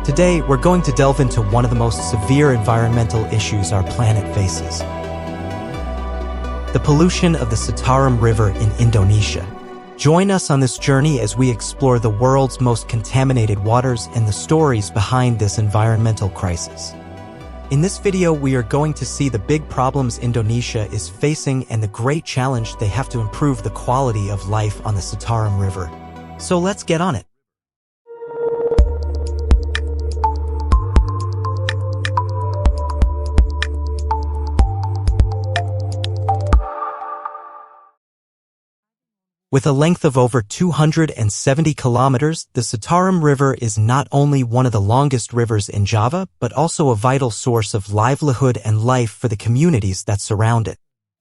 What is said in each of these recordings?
Today, we're going to delve into one of the most severe environmental issues our planet faces: the pollution of the Citarum River in Indonesia. Join us on this journey as we explore the world's most contaminated waters and the stories behind this environmental crisis. In this video, we are going to see the big problems Indonesia is facing and the great challenge they have to improve the quality of life on the Citarum River. So let's get on it. With a length of over 270 kilometers, the Citarum River is not only one of the longest rivers in Java, but also a vital source of livelihood and life for the communities that surround it.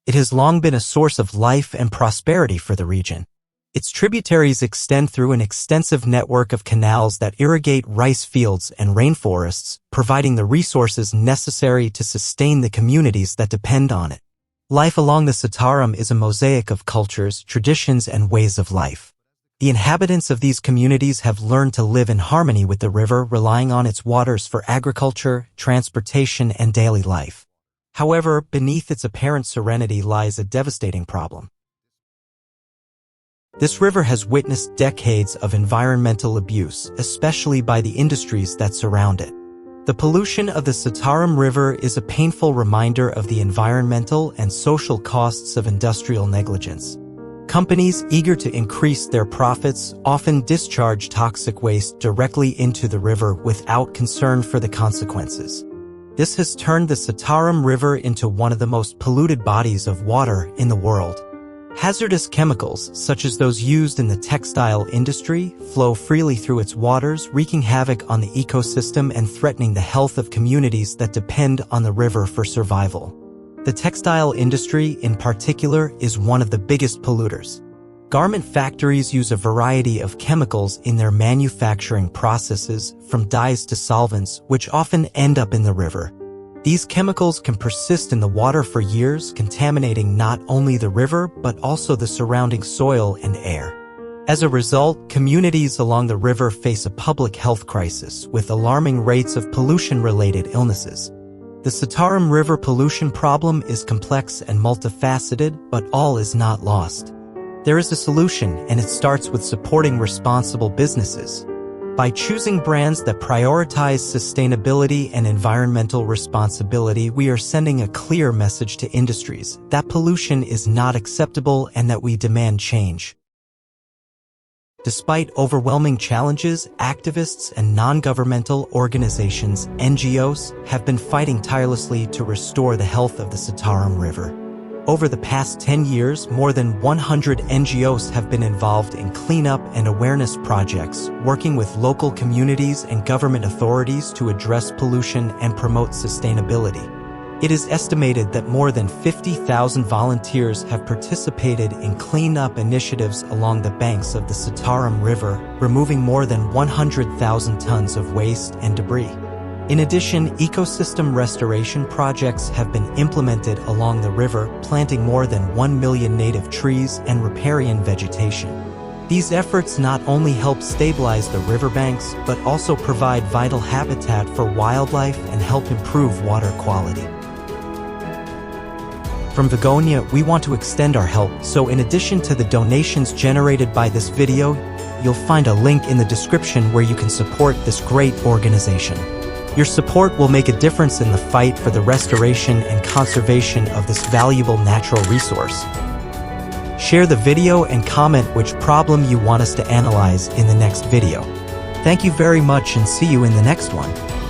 It has long been a source of life and prosperity for the region. Its tributaries extend through an extensive network of canals that irrigate rice fields and rainforests, providing the resources necessary to sustain the communities that depend on it. Life along the Citarum is a mosaic of cultures, traditions, and ways of life. The inhabitants of these communities have learned to live in harmony with the river, relying on its waters for agriculture, transportation, and daily life. However, beneath its apparent serenity lies a devastating problem. This river has witnessed decades of environmental abuse, especially by the industries that surround it. The pollution of the Citarum River is a painful reminder of the environmental and social costs of industrial negligence. Companies eager to increase their profits often discharge toxic waste directly into the river without concern for the consequences. This has turned the Citarum River into one of the most polluted bodies of water in the world. Hazardous chemicals, such as those used in the textile industry, flow freely through its waters, wreaking havoc on the ecosystem and threatening the health of communities that depend on the river for survival. The textile industry, in particular, is one of the biggest polluters. Garment factories use a variety of chemicals in their manufacturing processes, from dyes to solvents, which often end up in the river. These chemicals can persist in the water for years, contaminating not only the river but also the surrounding soil and air. As a result, communities along the river face a public health crisis with alarming rates of pollution-related illnesses. The Citarum River pollution problem is complex and multifaceted, but all is not lost. There is a solution, and it starts with supporting responsible businesses. By choosing brands that prioritize sustainability and environmental responsibility, we are sending a clear message to industries that pollution is not acceptable and that we demand change. Despite overwhelming challenges, activists and non-governmental organizations, NGOs, have been fighting tirelessly to restore the health of the Citarum River. Over the past 10 years, more than 100 NGOs have been involved in cleanup and awareness projects, working with local communities and government authorities to address pollution and promote sustainability. It is estimated that more than 50,000 volunteers have participated in cleanup initiatives along the banks of the Citarum River, removing more than 100,000 tons of waste and debris. In addition, ecosystem restoration projects have been implemented along the river, planting more than 1 million native trees and riparian vegetation. These efforts not only help stabilize the riverbanks, but also provide vital habitat for wildlife and help improve water quality. From Begonia, we want to extend our help, so in addition to the donations generated by this video, you'll find a link in the description where you can support this great organization. Your support will make a difference in the fight for the restoration and conservation of this valuable natural resource. Share the video and comment which problem you want us to analyze in the next video. Thank you very much and see you in the next one.